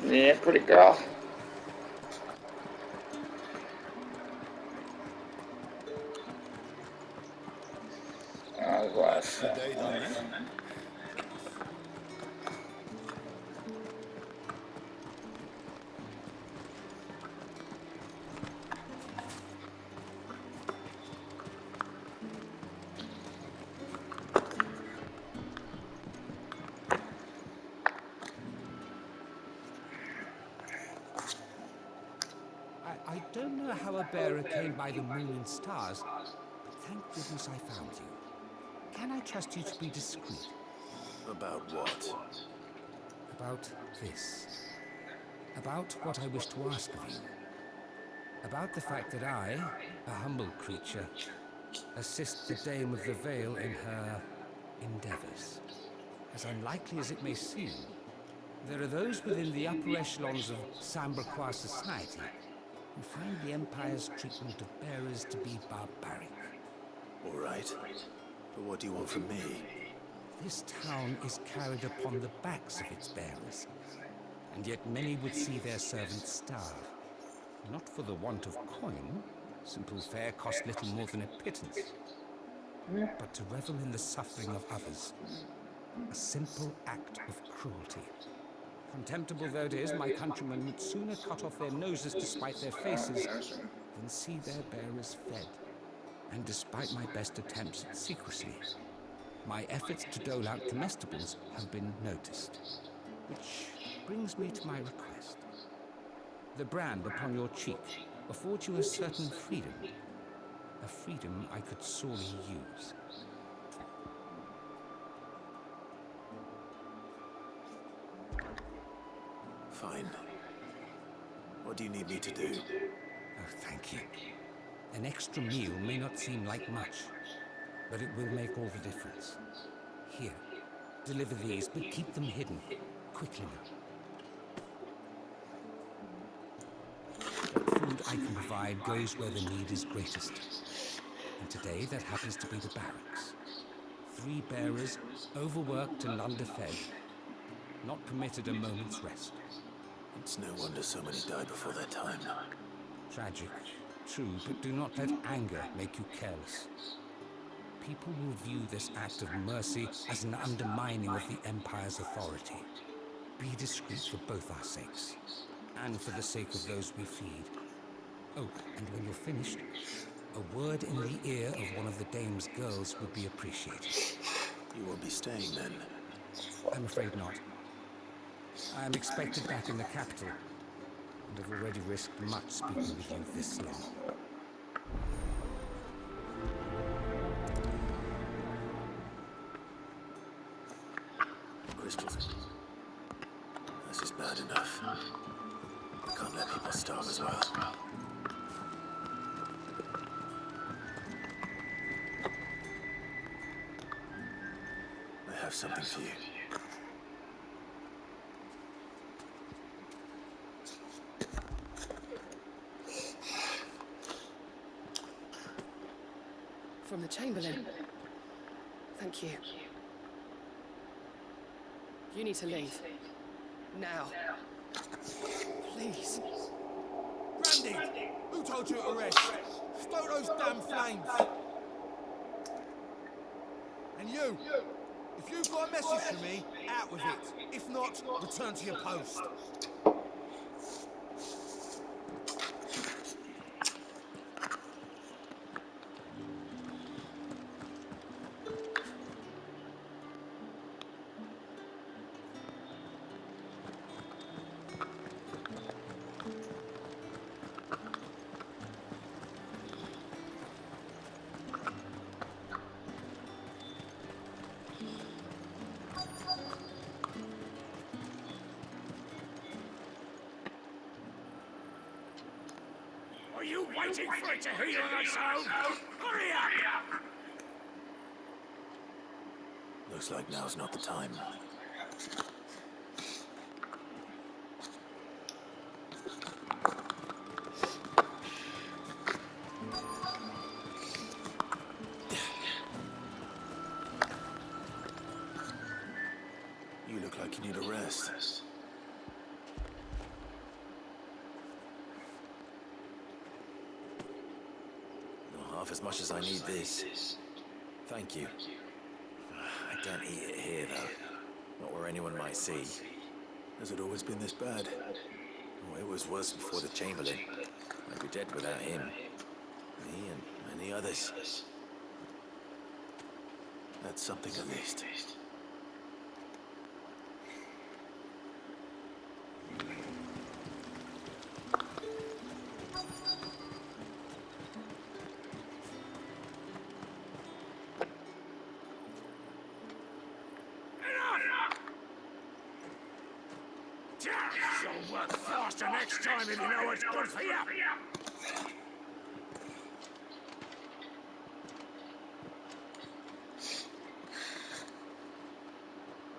Yeah, pretty girl. Good day done then. I don't know how a bearer came by the moon and stars, but thank goodness I found you. Can I trust you to be discreet? About what? About this. About what I wish to ask of you. About the fact that I, a humble creature, assist the Dame of the Vale in her endeavors. As unlikely as it may seem, there are those within the upper echelons of Samberquois society who find the Empire's treatment of bearers to be barbaric. All right. But what do you want from me? This town is carried upon the backs of its bearers, and yet many would see their servants starve. Not for the want of coin, simple fare cost little more than a pittance, but to revel in the suffering of others, a simple act of cruelty. Contemptible though it is, my countrymen would sooner cut off their noses to spite their faces than see their bearers fed. And despite my best attempts at secrecy, my efforts to dole out comestibles have been noticed. Which brings me to my request. The brand upon your cheek affords you a certain freedom. A freedom I could sorely use. Fine. What do you need me to do? Oh, thank you. An extra meal may not seem like much, but it will make all the difference. Here, deliver these, but keep them hidden. Quickly now. What food I can provide goes where the need is greatest. And today, that happens to be the barracks. 3 bearers, overworked and underfed, not permitted a moment's rest. It's no wonder so many die before their time. Tragic, true, but do not let anger make you careless. People will view this act of mercy as an undermining of the Empire's authority. Be discreet for both our sakes, and for the sake of those we feed. Oh, and when you're finished, a word in the ear of one of the Dame's girls would be appreciated. You won't be staying then? I'm afraid not. I am expected back in the capital, and have already risked much speaking with you this long. Crystals. This is bad enough. I can't let people starve as well. I have something for you. From the Chamberlain. Thank you. You need to leave. Now. Please. Randy! Who told you to rest? Stoke those damn flames! And you! If you've got a message for me, out with it. If not, return to your post. Are you waiting for it to heal on its own? Hurry up! Looks like now's not the time. You look like you need a rest. Not half as much as I need this. Thank you. I don't eat it here, though. Not where anyone might see. Has it always been this bad? Oh, it was worse before the Chamberlain. I'd be dead without him. Me and many others. That's something at least. You'll work faster next time if you know what's good for you.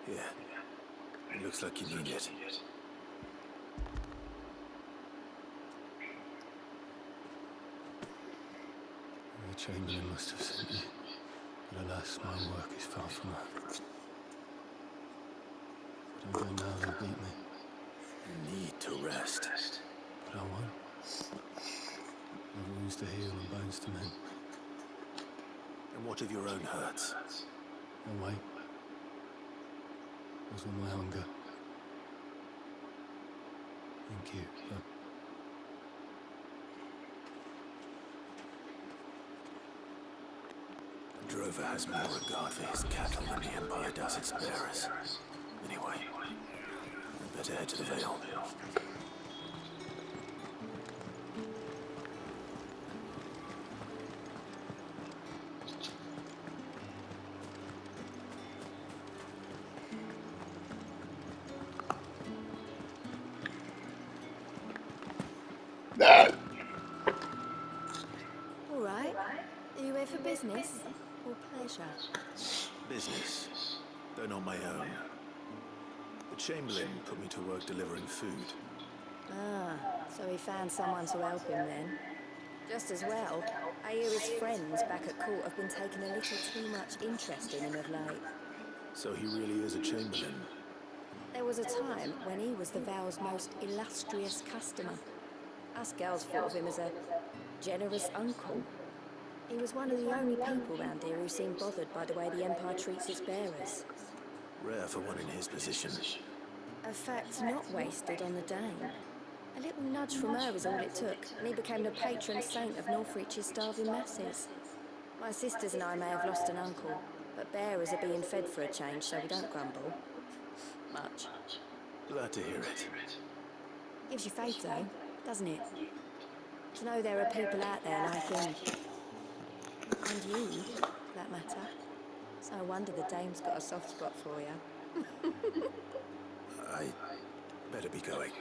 Yeah. It looks like you need it. The Chamberlain must have sent me. But alas, my work is far from over. If I don't go now, they'll beat me. You need to rest. But I won't. I've wounds to heal and bones to mend. And what of your own hurts? I'll wait. As with my hunger. Thank you, but... The drover has more regard for his cattle than the Empire does its bearers. Anyway, I'd better head to the Vale. All right. Are you here for business or pleasure? Business, though not my own. The Chamberlain put me to work delivering food. Ah, so he found someone to help him then. Just as well. I hear his friends back at court have been taking a little too much interest in him of late. So he really is a Chamberlain. There was a time when he was the Vale's most illustrious customer. Us girls thought of him as a generous uncle. He was one of the only people round here who seemed bothered by the way the Empire treats its bearers. Rare for one in his position. A fact not wasted on the Dane. A little nudge from her was all it took, and he became the patron saint of Northreach's starving masses. My sisters and I may have lost an uncle, but bearers are being fed for a change, so we don't grumble. Much. Glad to hear it. Gives you faith, though, doesn't it? To know there are people out there like him. And you, for that matter. It's no wonder the dame's got a soft spot for you. I better be going.